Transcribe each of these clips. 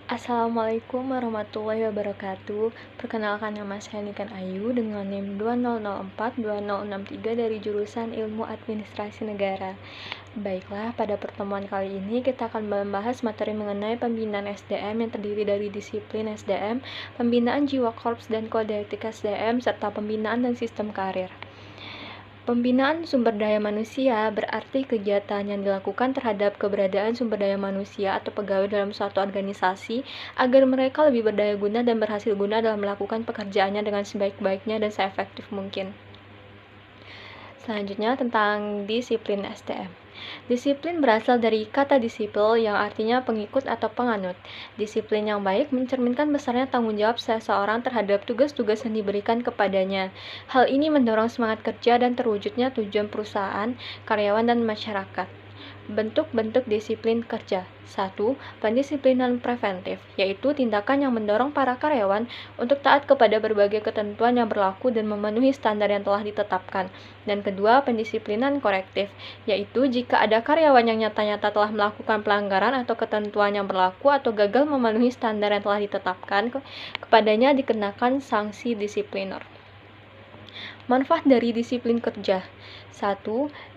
Assalamualaikum warahmatullahi wabarakatuh. Perkenalkan, nama saya Niken Ayu dengan NIM 20042063 dari jurusan Ilmu Administrasi Negara. Baiklah, pada pertemuan kali ini kita akan membahas materi mengenai pembinaan SDM yang terdiri dari disiplin SDM, pembinaan jiwa korps dan kode etik SDM, serta pembinaan dan sistem karir. Pembinaan sumber daya manusia berarti kegiatan yang dilakukan terhadap keberadaan sumber daya manusia atau pegawai dalam suatu organisasi agar mereka lebih berdaya guna dan berhasil guna dalam melakukan pekerjaannya dengan sebaik-baiknya dan seefektif mungkin. Selanjutnya tentang disiplin SDM. Disiplin berasal dari kata disipel yang artinya pengikut atau penganut. Disiplin yang baik mencerminkan besarnya tanggung jawab seseorang terhadap tugas-tugas yang diberikan kepadanya. Hal ini mendorong semangat kerja dan terwujudnya tujuan perusahaan, karyawan, dan masyarakat. Bentuk-bentuk disiplin kerja. 1. Pendisiplinan preventif, yaitu tindakan yang mendorong para karyawan untuk taat kepada berbagai ketentuan yang berlaku dan memenuhi standar yang telah ditetapkan. Dan kedua, pendisiplinan korektif, yaitu jika ada karyawan yang nyata-nyata telah melakukan pelanggaran atau ketentuan yang berlaku atau gagal memenuhi standar yang telah ditetapkan, kepadanya dikenakan sanksi disipliner. Manfaat dari disiplin kerja. 1.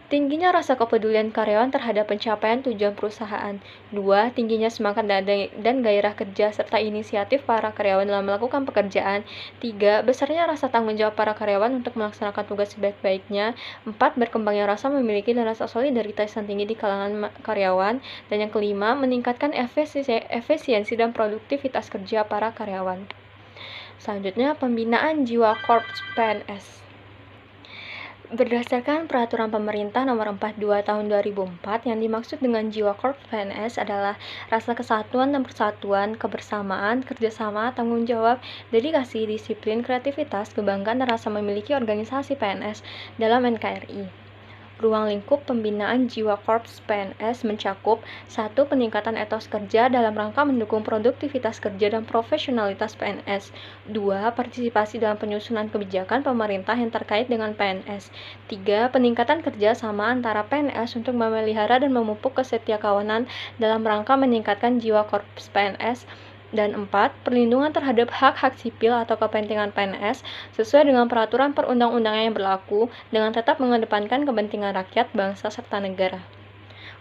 Tingginya rasa kepedulian karyawan terhadap pencapaian tujuan perusahaan. 2. Tingginya semangat dan gairah kerja serta inisiatif para karyawan dalam melakukan pekerjaan. 3. Besarnya rasa tanggung jawab para karyawan untuk melaksanakan tugas sebaik-baiknya. 4. Berkembangnya rasa memiliki dan rasa solidaritas yang tinggi di kalangan karyawan. Dan yang kelima, meningkatkan efisiensi dan produktivitas kerja para karyawan. Selanjutnya, pembinaan jiwa korps PNS. Berdasarkan Peraturan Pemerintah Nomor 42 Tahun 2004, yang dimaksud dengan jiwa korps PNS adalah rasa kesatuan dan persatuan, kebersamaan, kerjasama, tanggung jawab, dedikasi, disiplin, kreativitas, kebanggaan, dan rasa memiliki organisasi PNS dalam NKRI. Ruang lingkup pembinaan jiwa korps PNS mencakup 1. Peningkatan etos kerja dalam rangka mendukung produktivitas kerja dan profesionalitas PNS. 2. Partisipasi dalam penyusunan kebijakan pemerintah yang terkait dengan PNS. 3. Peningkatan kerja sama antara PNS untuk memelihara dan memupuk kesetiakawanan dalam rangka meningkatkan jiwa korps PNS. Dan 4. Perlindungan terhadap hak-hak sipil atau kepentingan PNS sesuai dengan peraturan perundang-undangan yang berlaku dengan tetap mengedepankan kepentingan rakyat, bangsa, serta negara.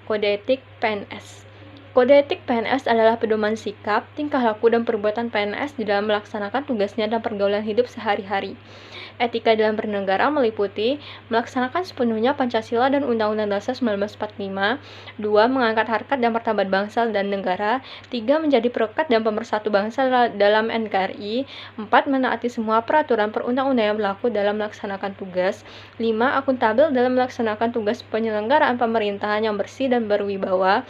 Kode etik PNS. Kode etik PNS adalah pedoman sikap, tingkah laku, dan perbuatan PNS di dalam melaksanakan tugasnya dan pergaulan hidup sehari-hari. Etika dalam bernegara meliputi melaksanakan sepenuhnya Pancasila dan Undang-Undang Dasar 1945, 2. Mengangkat harkat dan martabat bangsa dan negara, 3. Menjadi perekat dan pemersatu bangsa dalam NKRI, 4. Menaati semua peraturan perundang-undangan yang berlaku dalam melaksanakan tugas, 5. Akuntabel dalam melaksanakan tugas penyelenggaraan pemerintahan yang bersih dan berwibawa,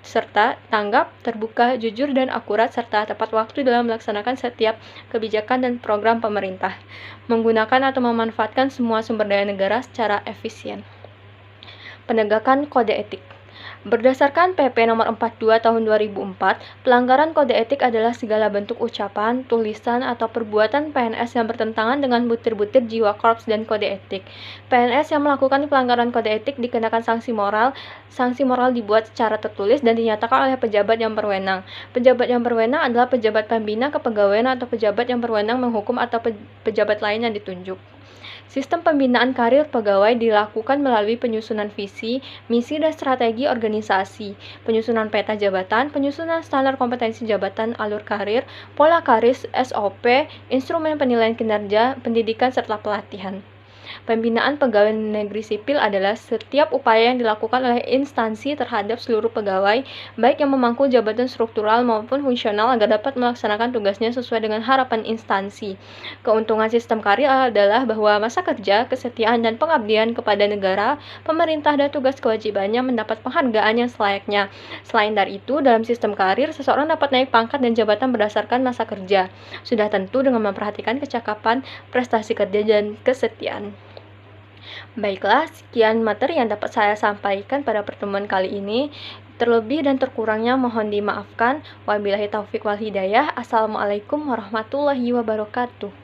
serta tanggap, terbuka, jujur, dan akurat, serta tepat waktu dalam melaksanakan setiap kebijakan dan program pemerintah, menggunakan atau memanfaatkan semua sumber daya negara secara efisien. Penegakan kode etik. Berdasarkan PP Nomor 42 Tahun 2004, pelanggaran kode etik adalah segala bentuk ucapan, tulisan, atau perbuatan PNS yang bertentangan dengan butir-butir jiwa korps dan kode etik. PNS yang melakukan pelanggaran kode etik dikenakan sanksi moral. Sanksi moral dibuat secara tertulis dan dinyatakan oleh pejabat yang berwenang. Pejabat yang berwenang adalah pejabat pembina kepegawaian atau pejabat yang berwenang menghukum atau pejabat lain yang ditunjuk. Sistem pembinaan karir pegawai dilakukan melalui penyusunan visi, misi, dan strategi organisasi, penyusunan peta jabatan, penyusunan standar kompetensi jabatan, alur karir, pola karir, SOP, instrumen penilaian kinerja, pendidikan, serta pelatihan. Pembinaan pegawai negeri sipil adalah setiap upaya yang dilakukan oleh instansi terhadap seluruh pegawai, baik yang memangku jabatan struktural maupun fungsional, agar dapat melaksanakan tugasnya sesuai dengan harapan instansi. Keuntungan sistem karir adalah bahwa masa kerja, kesetiaan, dan pengabdian kepada negara, pemerintah, dan tugas kewajibannya mendapat penghargaan yang selayaknya. Selain dari itu, dalam sistem karir, seseorang dapat naik pangkat dan jabatan berdasarkan masa kerja. Sudah tentu dengan memperhatikan kecakapan, prestasi kerja, dan kesetiaan. Baiklah, sekian materi yang dapat saya sampaikan pada pertemuan kali ini. Terlebih dan terkurangnya mohon dimaafkan. Wabillahi taufik wal hidayah. Assalamualaikum warahmatullahi wabarakatuh.